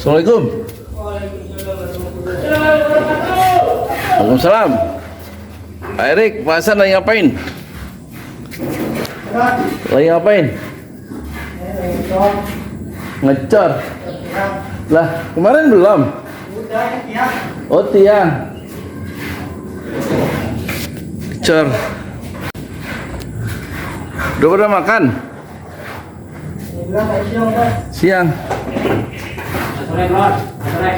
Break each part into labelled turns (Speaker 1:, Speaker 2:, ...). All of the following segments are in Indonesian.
Speaker 1: Assalamualaikum. Waalaikumsalam. Pak Erik, Pak Hasan lagi ngapain? Lagi ngapain? Ngecor. Lah, kemarin belum? Oh, tiang. Ngecor. Udah pada makan? Siang.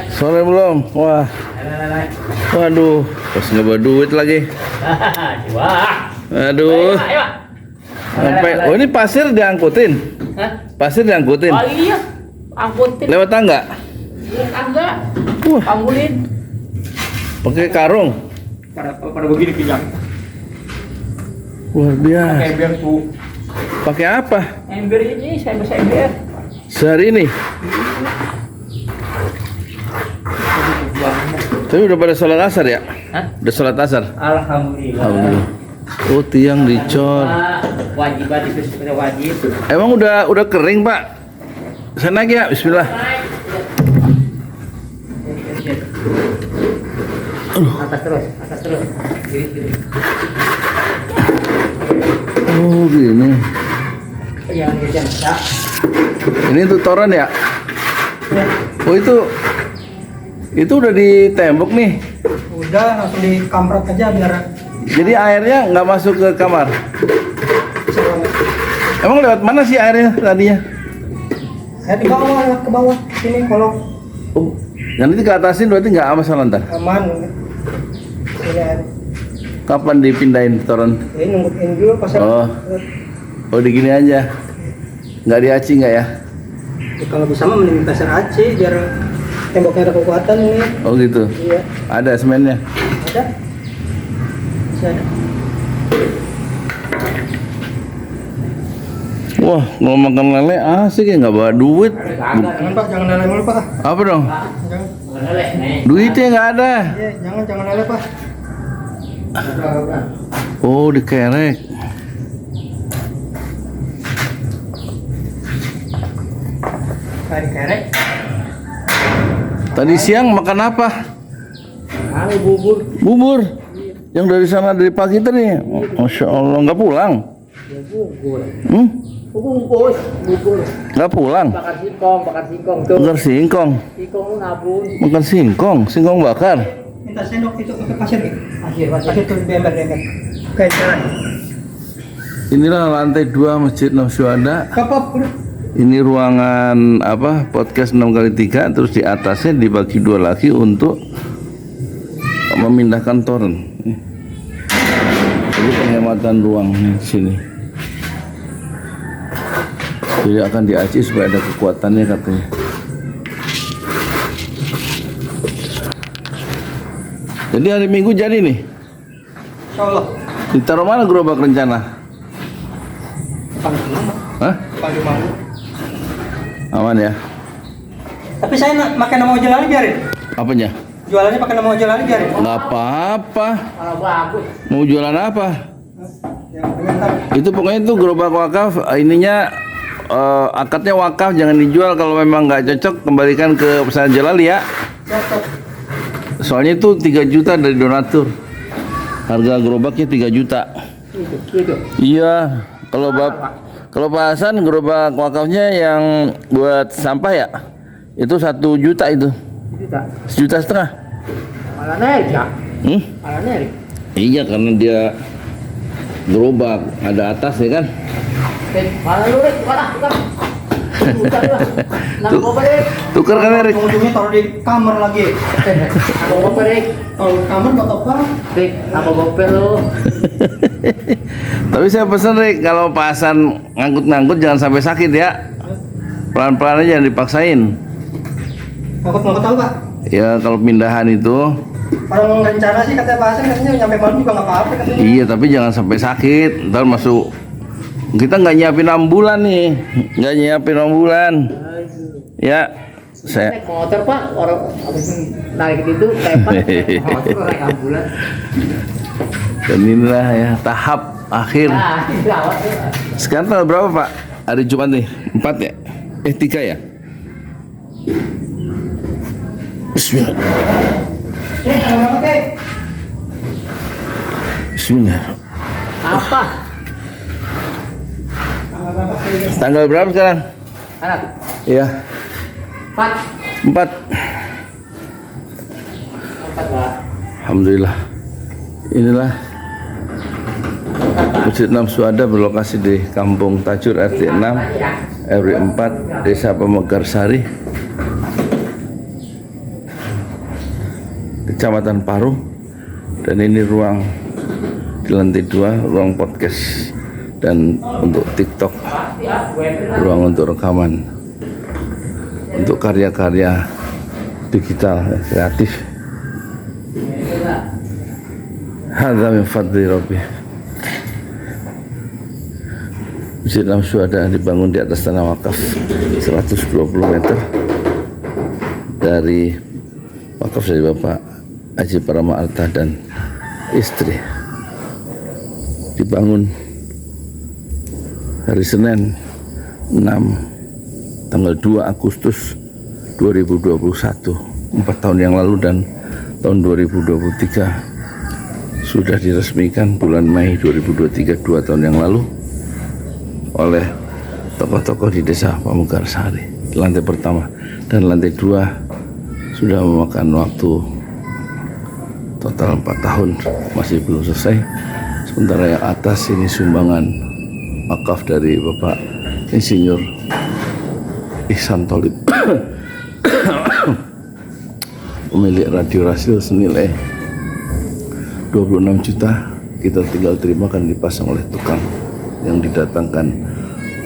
Speaker 1: Sore belum? Wah. Waduh, pas nggak bawa duit lagi. Aduh. Sampai, oh ini pasir diangkutin? Pasir diangkutin?
Speaker 2: Oh iya, angkutin.
Speaker 1: Lewat tangga?
Speaker 2: Lewat tangga.
Speaker 1: Wah.
Speaker 2: Panggulin.
Speaker 1: Pakai karung?
Speaker 2: Pada begini pinjam.
Speaker 1: Luar biasa.
Speaker 2: Pakai ember tuh.
Speaker 1: Pakai apa?
Speaker 2: Ember ini, saya bisa ember.
Speaker 1: Sehari ini? Tapi udah pada sholat asar ya?
Speaker 2: Hah?
Speaker 1: Udah sholat asar?
Speaker 2: Alhamdulillah.
Speaker 1: Alhamdulillah. Oh, tiang dicor.
Speaker 2: Wajib itu wajib.
Speaker 1: Emang udah kering, Pak? Saya naik ya, bismillah.
Speaker 2: Atas terus. Kiri.
Speaker 1: Oh, gini.
Speaker 2: Yang bisa.
Speaker 1: Ini untuk toren ya? Oh, itu udah ditembok nih.
Speaker 3: Udah langsung dikamprot aja biar
Speaker 1: Jadi airnya nggak masuk ke kamar. Emang lewat mana sih airnya tadinya?
Speaker 3: saya di bawah lewat ke bawah sini kolong
Speaker 1: Oh, yang itu ke atasin berarti nggak masalah ntar.
Speaker 3: aman. Ini ada.
Speaker 1: Kapan dipindahin toren?
Speaker 3: Ini nungguin dulu pas
Speaker 1: Oh, di gini aja. Nggak diaci nggak ya?
Speaker 3: kalau bisa mah mending pasar aci biar temboknya ada kekuatan ini.
Speaker 1: Oh gitu.
Speaker 3: Iya,
Speaker 1: Ada semennya.
Speaker 3: ada. Masih ada.
Speaker 1: Wah, kalau makan lele asik ya, nggak bawa duit.
Speaker 3: Jangan Pak, jangan lele mulu Pak.
Speaker 1: Apa dong?
Speaker 3: Jangan.
Speaker 1: Duitnya nggak ada.
Speaker 3: Iya, jangan lele Pak.
Speaker 1: Oh, dikerek.
Speaker 3: Kayak kerek.
Speaker 1: Tadi siang makan apa?
Speaker 2: Bubur.
Speaker 1: Bubur. Yang dari sana dari pagi tadi. Masya Allah, nggak pulang.
Speaker 2: Bubur.
Speaker 1: Bubur. Nggak pulang.
Speaker 2: Bakar singkong tuh.
Speaker 1: Bakar singkong.
Speaker 2: Singkong nabung.
Speaker 1: Makan singkong bakar.
Speaker 3: Minta sendok itu pakai pasir gitu.
Speaker 2: Pasir.
Speaker 3: Pasir tuh di ember. Kayak jalan.
Speaker 1: Inilah lantai 2 Masjid Nafsyuhada.
Speaker 3: Kapap udah.
Speaker 1: Ini ruangan podcast 6x3, terus di atasnya dibagi 2 lagi untuk memindahkan toren. Jadi penghematan ruang di sini. Jadi akan diaci supaya ada kekuatannya katanya. Jadi hari Minggu jadi nih.
Speaker 3: Insyaallah.
Speaker 1: Ditaruh mana gerobak rencana? Hah?
Speaker 3: Pagi malam.
Speaker 1: Aman ya?
Speaker 3: Tapi saya pakai nama ojol lagi biarin.
Speaker 1: Apanya?
Speaker 3: Jualannya pakai nama ojol lagi biarin.
Speaker 1: Nggak apa-apa.
Speaker 2: Kalau bagus.
Speaker 1: Mau jualan apa?
Speaker 3: Yang pengen
Speaker 1: Itu pokoknya itu gerobak wakaf, ininya akadnya wakaf, jangan dijual. Kalau memang nggak cocok kembalikan ke pesantren Jalali ya. Soalnya itu 3 juta dari donatur. Harga gerobaknya 3 juta.
Speaker 2: Gitu.
Speaker 1: Iya, kalau Pak Hasan gerobak wakafnya yang buat sampah ya, itu 1 juta itu.
Speaker 2: Juta.
Speaker 1: 1,5 juta.
Speaker 2: Malah naik ya. Malah naik.
Speaker 1: Iya, karena dia gerobak ada atas ya kan.
Speaker 2: Malah lu Rek, tukar.
Speaker 1: Tukar kan Erik?
Speaker 3: ujungnya taruh di kamar lagi.
Speaker 2: Apa goper Rek?
Speaker 3: Taruh di kamar buat apa?
Speaker 2: Rek, apa goper lu?
Speaker 1: Tapi saya pesen Rik, kalau Pak Hasan ngangkut-ngangkut jangan sampai sakit ya. Pelan-pelan aja, jangan dipaksain.
Speaker 3: Ngangkut tahu Pak.
Speaker 1: Ya kalau pindahan itu.
Speaker 3: Orang rencana sih katanya Pak Hasan katanya nyampe malam juga nggak apa-apa katanya.
Speaker 1: Iya, tapi jangan sampai sakit. Ntar masuk. Kita nggak nyiapin ambulan nih, nggak nyiapin ambulan. Ya, saya.
Speaker 2: Naik motor Pak, orang habis naik itu lewat. Motor naik ambulan.
Speaker 1: Dan inilah ya tahap akhir.
Speaker 2: Nah, gawat ya.
Speaker 1: Sekarang tanggal berapa Pak? Hari Jumat nih, 4 ya? 3 ya? Bismillah. Bismillah.
Speaker 2: Apa?
Speaker 1: Tanggal berapa sekarang?
Speaker 2: Anak.
Speaker 1: Iya,
Speaker 2: 4.
Speaker 1: 4. Alhamdulillah. Inilah Masjid Enam Syuhada berlokasi di Kampung Tajur RT 6 RW 4 Desa Pamekarsari, Kecamatan Parung. Dan ini ruang di lantai 2, ruang podcast dan untuk TikTok, ruang untuk rekaman, untuk karya-karya digital kreatif. Hadza min fadli Rabbi. Masjid Enam Syuhada dibangun di atas tanah wakaf 120 meter dari wakaf dari Bapak Haji Parama Arta dan istri. Dibangun hari Senin tanggal 2 Agustus 2021, 4 tahun yang lalu, dan tahun 2023 sudah diresmikan bulan Mei 2023, 2 tahun yang lalu, oleh tokoh-tokoh di Desa Pamekarsari. Lantai pertama dan lantai 2 sudah memakan waktu total 4 tahun, masih belum selesai. Sementara yang atas ini sumbangan wakaf dari Bapak Insinyur Ihsan Tholib, pemilik Radio Rasil, senilai 26 juta. Kita tinggal terima, kan dipasang oleh tukang yang didatangkan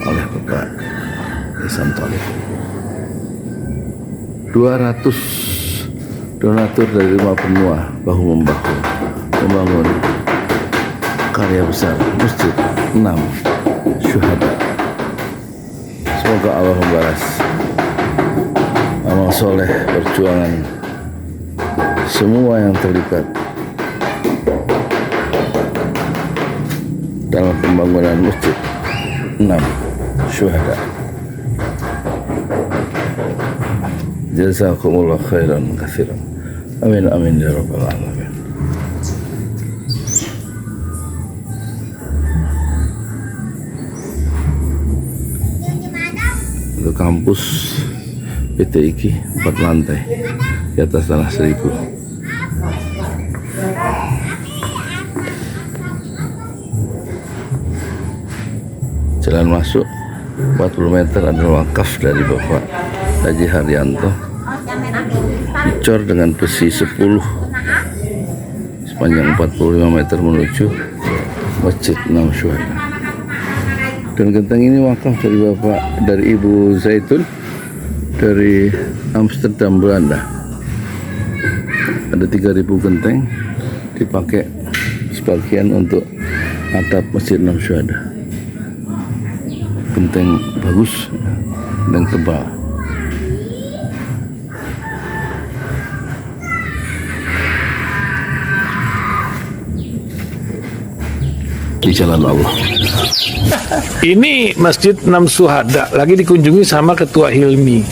Speaker 1: oleh Bapak Ihsan Tholib. 200 donatur dari rumah benua bahu-membahu membangun karya besar Masjid Enam Syuhada. Semoga Allah membalas amal soleh perjuangan semua yang terlibat dalam pembangunan Masjid Enam Syuhada. Jazakumullah khairan katsiran. Amin amin ya rabbal alamin. Itu kampus PT IKI 4 lantai di atas tanah 1000. Jalan masuk 40 meter adalah wakaf dari Bapak Haji Haryanto, dicor dengan besi 10 sepanjang 45 meter menuju Masjid Enam Syuhada. Dan genteng ini wakaf dari Bapak, dari Ibu Zaitun dari Amsterdam, Belanda. Ada 3000 genteng, dipakai sebagian untuk atap Masjid Enam Syuhada. Genteng bagus dan tebal. Di jalan Allah.
Speaker 4: Ini Masjid Enam Syuhada lagi dikunjungi sama Ketua Hilmi.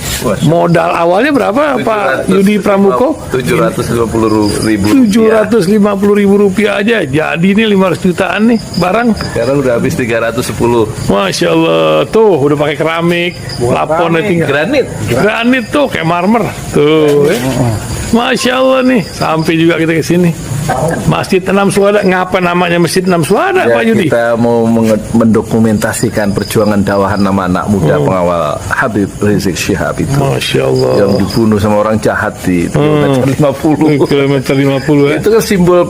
Speaker 4: Modal awalnya berapa Pak Yudi Pramuko?
Speaker 1: 750.000.
Speaker 4: 750.000 rupiah aja. Jadi ini 500 jutaan nih barang.
Speaker 1: Sekarang udah habis 310.
Speaker 4: Masya Allah, tuh udah pakai keramik, laponnya tinggal. Granit tuh kayak marmer. Tuh, Masya Allah nih, sampai juga kita ke sini. Masjid Enam Syuhada, ngapa namanya Masjid Enam Syuhada,
Speaker 1: Ya,
Speaker 4: Pak Yudi?
Speaker 1: kita mau mendokumentasikan perjuangan dakwah nama anak muda pengawal Habib Rizik Syihab itu,
Speaker 4: Masya Allah.
Speaker 1: yang dibunuh sama orang jahat di kilometer 50.
Speaker 4: Kilometer 50 ya.
Speaker 1: Itu kan simbol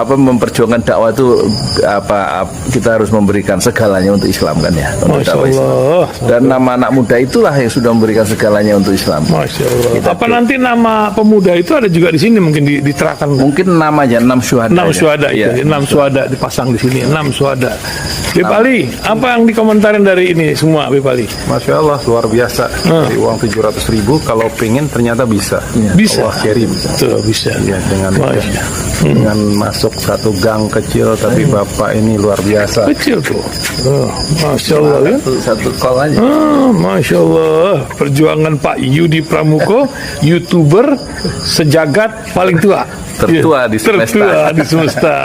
Speaker 1: memperjuangkan dakwah itu kita harus memberikan segalanya untuk Islam kan ya, untuk
Speaker 4: Masya
Speaker 1: dakwah Islam.
Speaker 4: Allah.
Speaker 1: Dan nama anak muda itulah yang sudah memberikan segalanya untuk Islam.
Speaker 4: Masya Allah.
Speaker 1: Kita
Speaker 4: Apa nanti nama pemuda itu ada juga di sini mungkin diterahkan?
Speaker 1: mungkin nama aja 6 syuhada.
Speaker 4: 6 syuhada
Speaker 1: Iya.
Speaker 4: itu, 6 syuhada dipasang di sini, 6 syuhada. Bip Ali, apa yang dikomentarin dari ini semua, Bip Ali?
Speaker 5: Masya Allah, luar biasa. Dari uang 700.000, kalau pengen ternyata bisa.
Speaker 4: Bisa.
Speaker 5: Allah kirim.
Speaker 4: Tuh, bisa.
Speaker 5: Ya,
Speaker 4: Masya.
Speaker 5: dengan masuk satu gang kecil, tapi Bapak ini luar biasa.
Speaker 4: Kecil tuh. Oh, Masya Allah ya.
Speaker 1: Satu call aja.
Speaker 4: Masya Allah, perjuangan Pak Yudi Pramuko, YouTuber sejagat paling tua.
Speaker 1: Tertua di semesta.
Speaker 4: Tertua di semesta.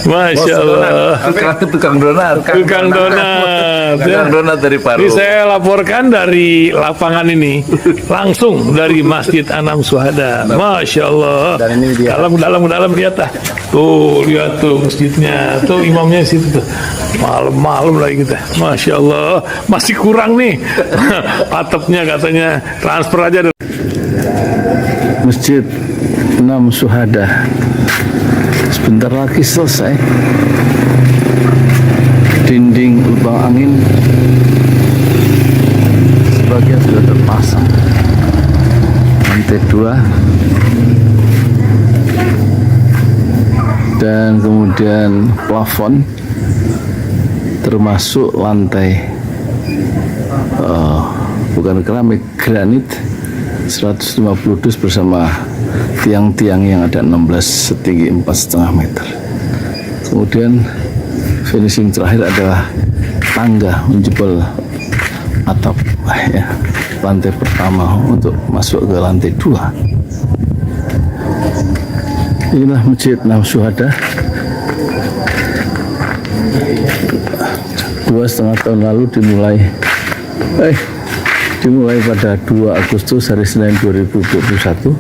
Speaker 4: Masya Allah.
Speaker 1: Tukang donat.
Speaker 4: Tukang donat.
Speaker 1: Tukang donat dari Paru.
Speaker 4: Ini saya laporkan dari lapangan ini, langsung dari Masjid Anam Syuhada. Masya Allah.
Speaker 5: Dan ini dia.
Speaker 4: Dalam lihat ah. Tuh, lihat tuh masjidnya. Tuh imamnya di situ tuh. Malam-malam lagi kita. Masya Allah. Masih kurang nih. Atapnya katanya transfer aja.
Speaker 1: Masjid 6 Syuhada. Sebentar lagi selesai. Dinding lubang angin sebagian sudah terpasang. Lantai 2 dan kemudian plafon termasuk lantai bukan keramik, granit 150 dus bersama tiang-tiang yang ada 16 setinggi 4,5 meter. Kemudian finishing terakhir adalah tangga menjebol atap ya, lantai pertama untuk masuk ke lantai 2. Inilah Masjid 6 Syuhada. 2,5 tahun lalu dimulai pada 2 Agustus hari Senin 2021.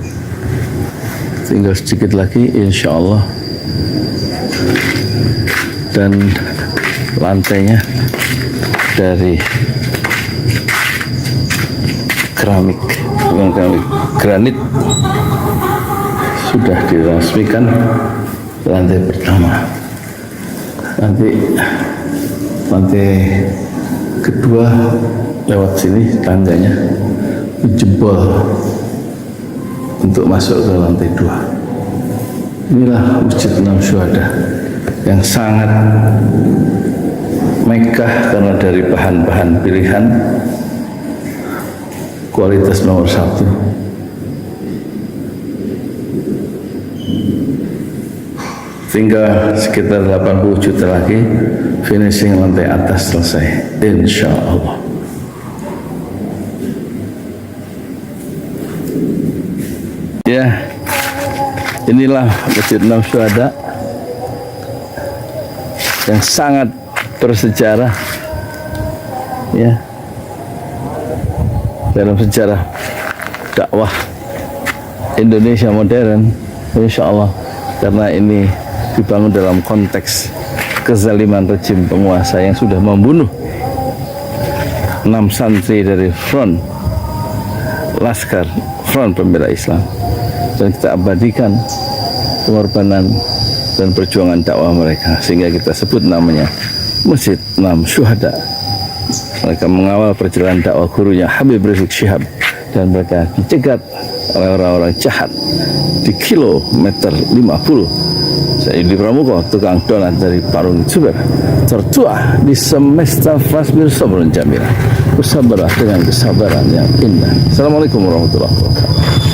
Speaker 1: Tinggal sedikit lagi insya Allah, dan lantainya dari keramik, bukan keramik, granit sudah diresmikan lantai pertama. Nanti lantai kedua lewat sini tangganya jebol untuk masuk ke lantai 2. Inilah Masjid 6 Syuhada yang sangat megah karena dari bahan-bahan pilihan, kualitas nomor 1. Tinggal sekitar 80 juta lagi finishing lantai atas selesai insya Allah. Ya, inilah Masjid 6 Syuhada yang sangat bersejarah ya dalam sejarah dakwah Indonesia modern, insya Allah, karena ini dibangun dalam konteks kezaliman rejim penguasa yang sudah membunuh 6 santri dari front pembela Islam, dan kita abadikan pengorbanan dan perjuangan dakwah mereka sehingga kita sebut namanya Masjid 6 Syuhada. Mereka mengawal perjalanan dakwah gurunya Habib Rizik Syihab, dan mereka dicegat oleh orang-orang jahat di kilometer 50. Saya Yudi Pramuko, tukang donat dari Parung Juber, tertua di semesta Fasbir Sabrun Jamila. Bersabarlah dengan kesabaran yang indah. Assalamualaikum warahmatullahi wabarakatuh.